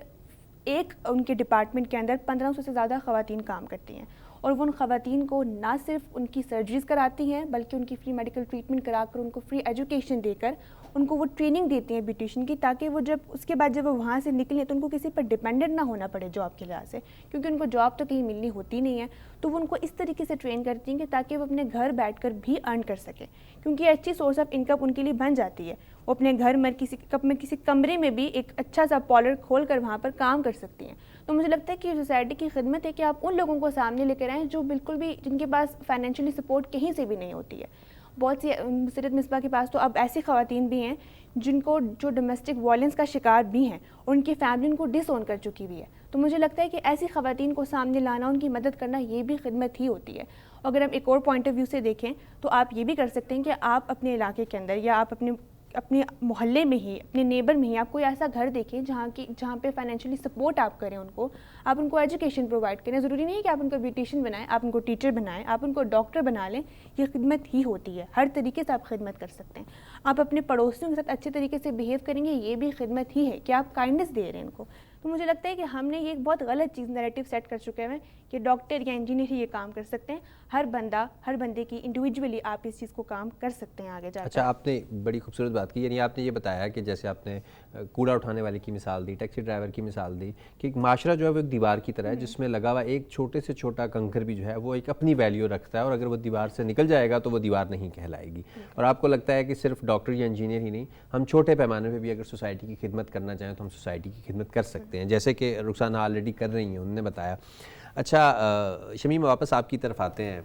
ایک ان کے ڈپارٹمنٹ کے اندر 1500 سے زیادہ خواتین کام کرتی ہیں, اور وہ ان خواتین کو نہ صرف ان کی سرجریز کراتی ہیں بلکہ ان کی فری میڈیکل ٹریٹمنٹ کرا کر, ان کو فری ایجوکیشن دے کر ان کو وہ ٹریننگ دیتی ہیں بیوٹیشین کی, تاکہ وہ جب اس کے بعد جب وہ وہاں سے نکلیں تو ان کو کسی پر ڈپینڈنٹ نہ ہونا پڑے جاب کے لحاظ سے, کیونکہ ان کو جاب تو کہیں ملنی ہوتی نہیں ہے. تو وہ ان کو اس طریقے سے ٹرین کرتی ہیں کہ تاکہ وہ اپنے گھر بیٹھ کر بھی ارن کر سکیں, کیونکہ یہ اچھی سورس آف انکم ان کے لیے بن جاتی ہے. وہ اپنے گھر میں کسی کمرے میں بھی ایک اچھا سا پارلر کھول کر وہاں پر کام کر سکتی ہیں. تو مجھے لگتا ہے کہ سوسائٹی کی خدمت ہے کہ آپ ان لوگوں کو سامنے لے کر آئیں جو بالکل بھی, جن کے پاس فائنینشلی سپورٹ کہیں سے بھی نہیں ہوتی ہے. بہت سی سیرت مصباح کے پاس تو اب ایسی خواتین بھی ہیں جن کو جو ڈومیسٹک وائلنس کا شکار بھی ہیں اور ان کی فیملی ان کو ڈس اون کر چکی بھی ہے. تو مجھے لگتا ہے کہ ایسی خواتین کو سامنے لانا, ان کی مدد کرنا, یہ بھی خدمت ہی ہوتی ہے. اگر ہم ایک اور پوائنٹ آف ویو سے دیکھیں تو آپ یہ بھی کر سکتے ہیں کہ آپ اپنے علاقے کے اندر یا آپ اپنے محلے میں ہی, اپنے نیبر میں ہی آپ کوئی ایسا گھر دیکھیں جہاں پہ فائنینشلی سپورٹ آپ کریں ان کو, آپ ان کو ایجوکیشن پرووائڈ کریں. ضروری نہیں ہے کہ آپ ان کو بیوٹیشین بنائیں, آپ ان کو ٹیچر بنائیں, آپ ان کو ڈاکٹر بنا لیں. یہ خدمت ہی ہوتی ہے, ہر طریقے سے آپ خدمت کر سکتے ہیں. آپ اپنے پڑوسیوں کے ساتھ اچھے طریقے سے بیہیو کریں گے, یہ بھی خدمت ہی ہے کہ آپ کائنڈنس دے رہے ہیں ان کو. تو مجھے لگتا ہے کہ ہم نے یہ ایک بہت غلط چیز نیریٹو سیٹ کر چکے ہیں کہ ڈاکٹر یا انجینئر ہی یہ کام کر سکتے ہیں. ہر بندے کی انڈیویجولی آپ اس چیز کو کام کر سکتے ہیں آگے جا کے. اچھا, آپ نے بڑی خوبصورت بات کی, یعنی آپ نے یہ بتایا کہ جیسے آپ نے کوڑا اٹھانے والے کی مثال دی, ٹیکسی ڈرائیور کی مثال دی, کہ ایک معاشرہ جو ہے وہ ایک دیوار کی طرح ہے جس میں لگا ہوا ایک چھوٹے سے چھوٹا کنکر بھی جو ہے وہ ایک اپنی ویلیو رکھتا ہے, اور اگر وہ دیوار سے نکل جائے گا تو وہ دیوار نہیں کہلائے گی. اور آپ کو لگتا ہے کہ صرف ڈاکٹر یا انجینئر ہی نہیں, ہم چھوٹے پیمانے پہ بھی اگر سوسائٹی کی خدمت کرنا چاہیں تو ہم سوسائٹی کی خدمت کر سکتے ہیں, جیسے کہ رخسانہ آلریڈی کر رہی ہیں, انہوں نے بتایا. اچھا شمیم, واپس آپ کی طرف آتے ہیں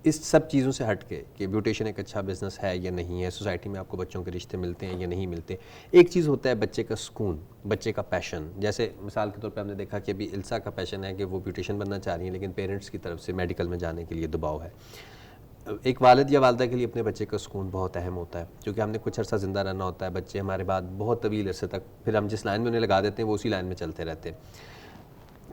اس سب چیزوں سے ہٹ کے کہ بیوٹیشن ایک اچھا بزنس ہے یا نہیں ہے, سوسائٹی میں آپ کو بچوں کے رشتے ملتے ہیں یا نہیں ملتے. ایک چیز ہوتا ہے بچے کا سکون, بچے کا پیشن. جیسے مثال کے طور پہ ہم نے دیکھا کہ ابھی السا کا پیشن ہے کہ وہ بیوٹیشن بننا چاہ رہی ہیں, لیکن پیرنٹس کی طرف سے میڈیکل میں جانے کے لیے دباؤ ہے. ایک والد یا والدہ کے لیے اپنے بچے کا سکون بہت اہم ہوتا ہے, کیونکہ ہم نے کچھ عرصہ زندہ رہنا ہوتا ہے. بچے ہمارے بعد بہت طویل عرصے تک پھر ہم جس لائن میں انہیں لگا دیتے ہیں وہ اسی لائن میں چلتے رہتے ہیں.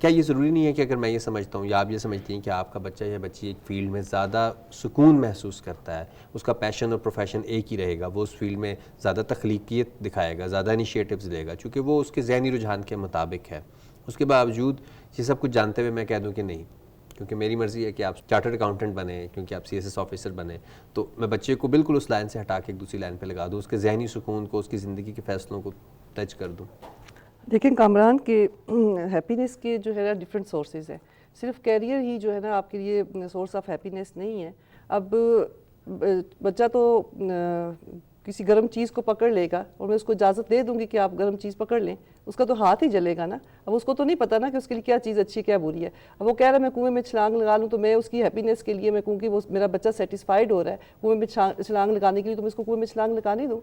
کیا یہ ضروری نہیں ہے کہ اگر میں یہ سمجھتا ہوں یا آپ یہ سمجھتی ہیں کہ آپ کا بچہ یا بچی ایک فیلڈ میں زیادہ سکون محسوس کرتا ہے, اس کا پیشن اور پروفیشن ایک ہی رہے گا, وہ اس فیلڈ میں زیادہ تخلیقیت دکھائے گا, زیادہ انیشیٹوز لے گا, چونکہ وہ اس کے ذہنی رجحان کے مطابق ہے. اس کے باوجود یہ سب کچھ جانتے ہوئے میں کہہ دوں کہ نہیں, کیونکہ میری مرضی ہے کہ آپ چارٹرڈ اکاؤنٹنٹ بنیں, کیونکہ آپ CSS آفیسر بنیں, تو میں بچے کو بالکل اس لائن سے ہٹا کے ایک دوسری لائن پہ لگا دوں, اس کے ذہنی سکون کو, اس کی زندگی کے فیصلوں کو ٹچ کر دوں. دیکھیں کامران کے ہیپینس کے جو ہے نا ڈفرینٹ سورسز ہیں, صرف کیریئر ہی جو ہے نا آپ کے لیے سورس آف ہیپینس نہیں ہے. اب بچہ تو کسی گرم چیز کو پکڑ لے گا اور میں اس کو اجازت دے دوں گی کہ آپ گرم چیز پکڑ لیں, اس کا تو ہاتھ ہی جلے گا نا. اب اس کو تو نہیں پتہ نا کہ اس کے لیے کیا چیز اچھی ہے کیا بری ہے. اب وہ کہہ رہا ہے میں کنویں میں چھلانگ لگا لوں, تو میں اس کی ہیپینس کے لیے میں کہوں کہ وہ میرا بچہ سیٹسفائیڈ ہو رہا ہے کنویں میں چھلانگ لگانے کے لیے, تو میں اس کو کنویں میں چھلانگ لگانے دوں.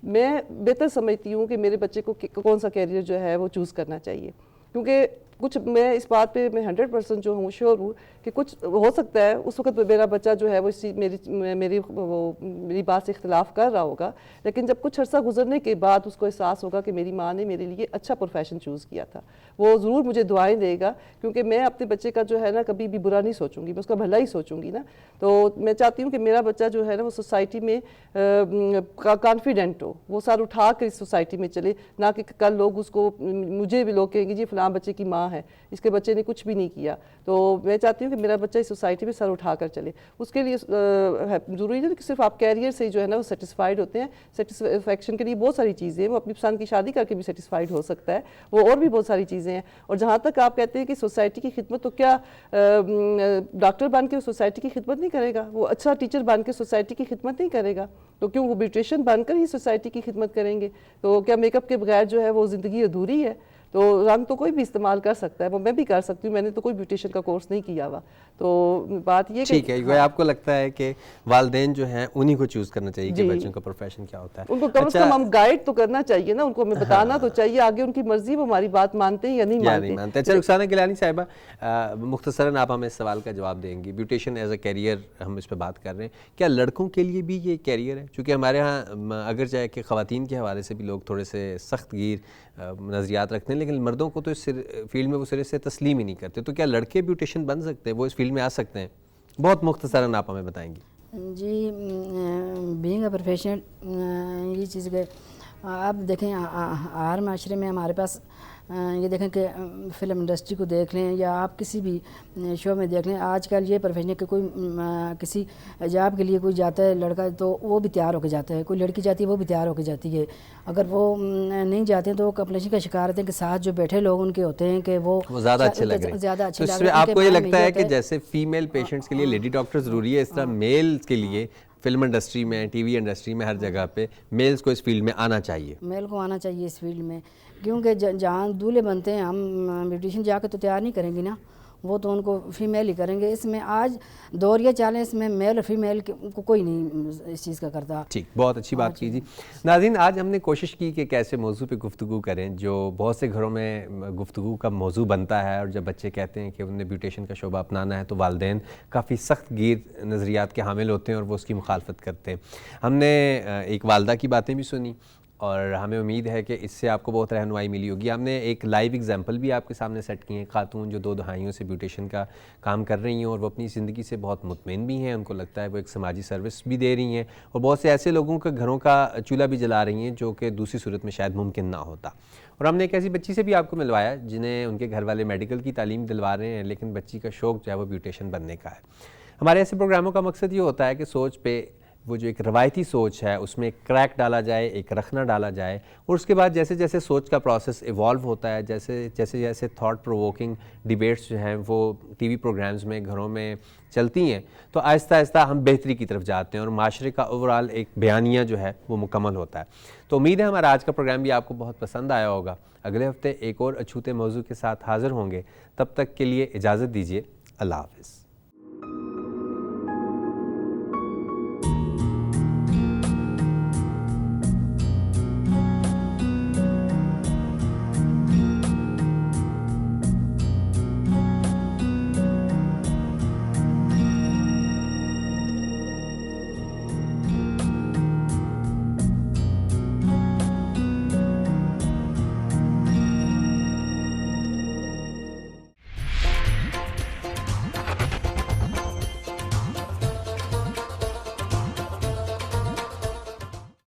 میں بہتر سمجھتی ہوں کہ میرے بچے کو کون سا کیریئر جو ہے وہ چوز کرنا چاہیے, کیونکہ کچھ میں اس بات پہ میں 100% جو ہوں شیور ہوں کہ کچھ ہو سکتا ہے اس وقت میرا بچہ جو ہے وہ میری بات سے اختلاف کر رہا ہوگا, لیکن جب کچھ عرصہ گزرنے کے بعد اس کو احساس ہوگا کہ میری ماں نے میرے لیے اچھا پروفیشن چوز کیا تھا, وہ ضرور مجھے دعائیں دے گا, کیونکہ میں اپنے بچے کا جو ہے نا کبھی بھی برا نہیں سوچوں گی, میں اس کا بھلا ہی سوچوں گی نا. تو میں چاہتی ہوں کہ میرا بچہ جو ہے نا وہ سوسائٹی میں کانفیڈنٹ ہو, وہ سر اٹھا کر اس سوسائٹی میں چلے, نہ کہ کل لوگ اس کو, مجھے بھی لوگ کہیں گے جی فلاں بچے کی ماں ہے, اس کے بچے نے کچھ بھی نہیں کیا. تو میں چاہتی ہوں کہ میرا بچہ اس سوسائٹی میں سر اٹھا کر چلے. اس کے لیے ضروری نہیں کہ صرف آپ کیریئر سے جو ہے نا وہ سیٹسفائیڈ ہوتے ہیں, سیٹسفیکشن کے لیے بہت ساری چیزیں ہیں, وہ اپنی پسند کی شادی کر کے بھی سیٹسفائیڈ ہو سکتا ہے, وہ اور بھی بہت ساری چیزیں ہیں. اور جہاں تک آپ کہتے ہیں کہ سوسائٹی کی خدمت, تو کیا ڈاکٹر بن کے سوسائٹی کی خدمت نہیں کرے گا, وہ اچھا ٹیچر بن کے سوسائٹی کی خدمت نہیں کرے گا, تو کیوں وہ بیوٹیشین بن کر ہی سوسائٹی کی خدمت کریں گے؟ تو کیا میک اپ کے بغیر جو ہے وہ زندگی ادھوری ہے؟ تو رنگ تو کوئی بھی استعمال کر سکتا ہے, وہ میں بھی کر سکتی ہوں, میں نے تو کوئی بیوٹیشین کا کورس نہیں کیا ہوا. تو بات یہ ٹھیک ہے, آپ کو لگتا ہے کہ والدین جو ہیں انہی کو چوز کرنا چاہیے کہ بچوں کا پروفیشن کیا ہوتا ہے, ان کو کم از کم ہم گائیڈ تو کرنا چاہیے نا, ان کو ہمیں بتانا تو چاہیے, آگے ان کی مرضی وہ ہماری بات مانتے ہیں یا نہیں مانتے. اچھا رخسانہ گیلانی صاحبہ, مختصراً آپ ہمیں اس سوال کا جواب دیں گی, بیوٹیشین ایز اے کیریئر ہم اس پہ بات کر رہے ہیں, کیا لڑکوں کے لیے بھی یہ کیریئر ہے؟ چونکہ ہمارے ہاں اگر چاہے کہ خواتین کے حوالے سے بھی لوگ تھوڑے سے سخت گیر نظریات رکھتے ہیں, لیکن مردوں کو تو اس فیلڈ میں وہ سرے سے تسلیم ہی نہیں کرتے, تو کیا لڑکے بیوٹیشین بن سکتے ہیں, وہ اس فیلڈ میں آ سکتے ہیں؟ بہت مختصراً آپ ہمیں بتائیں گی. جی بینگ اے پروفیشنل یہ چیز کہ آپ دیکھیں ہر معاشرے میں ہمارے پاس یہ دیکھیں کہ فلم انڈسٹری کو دیکھ لیں یا آپ کسی بھی شو میں دیکھ لیں، آج کل یہ پروفیشن ہے کہ کوئی کسی جاب کے لیے کوئی جاتا ہے لڑکا تو وہ بھی تیار ہو کے جاتا ہے، کوئی لڑکی جاتی ہے وہ بھی تیار ہو کے جاتی ہے. اگر وہ نہیں جاتے ہیں تو وہ کمپلیشن کا شکار ہوتے ہیں کہ ساتھ جو بیٹھے لوگ ان کے ہوتے ہیں کہ وہ زیادہ اچھے لگ رہے ہیں. زیادہ اچھے تو لگ اس رہے میں ہیں. آپ کو یہ لگتا ہے کہ جیسے فیمیل پیشنٹس کے لیے لیڈی ڈاکٹر ضروری ہے، اس طرح میلز کے لیے فلم انڈسٹری میں، ٹی وی انڈسٹری میں، ہر جگہ پہ میلز کو اس فیلڈ میں آنا چاہیے. میل کو آنا چاہیے اس فیلڈ میں، کیونکہ جہاں دولہے بنتے ہیں ہم بیوٹیشین جا کے تو تیار نہیں کریں گے نا، وہ تو ان کو فیمیل ہی کریں گے. اس میں آج دور یہ چالیں اس میں میل اور فیمیل کو کوئی نہیں اس چیز کا کرتا. ٹھیک، بہت اچھی بات کیجیے. ناظرین، آج ہم نے کوشش کی کہ کیسے موضوع پہ گفتگو کریں جو بہت سے گھروں میں گفتگو کا موضوع بنتا ہے، اور جب بچے کہتے ہیں کہ انہیں بیوٹیشین کا شعبہ اپنانا ہے تو والدین کافی سخت گیر نظریات کے حامل ہوتے ہیں اور وہ اس کی مخالفت کرتے ہیں. ہم نے ایک والدہ کی باتیں بھی سنی اور ہمیں امید ہے کہ اس سے آپ کو بہت رہنمائی ملی ہوگی. ہم نے ایک لائیو ایگزامپل بھی آپ کے سامنے سیٹ کی ہیں، خاتون جو 2 دہائیوں سے بیوٹیشین کا کام کر رہی ہیں اور وہ اپنی زندگی سے بہت مطمئن بھی ہیں. ان کو لگتا ہے وہ ایک سماجی سروس بھی دے رہی ہیں اور بہت سے ایسے لوگوں کے گھروں کا چولہا بھی جلا رہی ہیں جو کہ دوسری صورت میں شاید ممکن نہ ہوتا. اور ہم نے ایک ایسی بچی سے بھی آپ کو ملوایا جنہیں ان کے گھر والے میڈیکل کی تعلیم دلوا رہے ہیں، لیکن بچی کا شوق جو ہے وہ بیوٹیشین بننے کا ہے. ہمارے ایسے پروگراموں کا مقصد یہ ہوتا ہے کہ سوچ پہ وہ جو ایک روایتی سوچ ہے اس میں ایک کریک ڈالا جائے، ایک رخنا ڈالا جائے، اور اس کے بعد جیسے جیسے سوچ کا پروسیس ایوالو ہوتا ہے، جیسے جیسے تھاٹ پرووکنگ ڈیبیٹس جو ہیں وہ ٹی وی پروگرامز میں گھروں میں چلتی ہیں، تو آہستہ آہستہ ہم بہتری کی طرف جاتے ہیں اور معاشرے کا اوورآل ایک بیانیہ جو ہے وہ مکمل ہوتا ہے. تو امید ہے ہمارا آج کا پروگرام بھی آپ کو بہت پسند آیا ہوگا. اگلے ہفتے ایک اور اچھوتے موضوع کے ساتھ حاضر ہوں گے. تب تک کے لیے اجازت دیجیے. اللہ حافظ.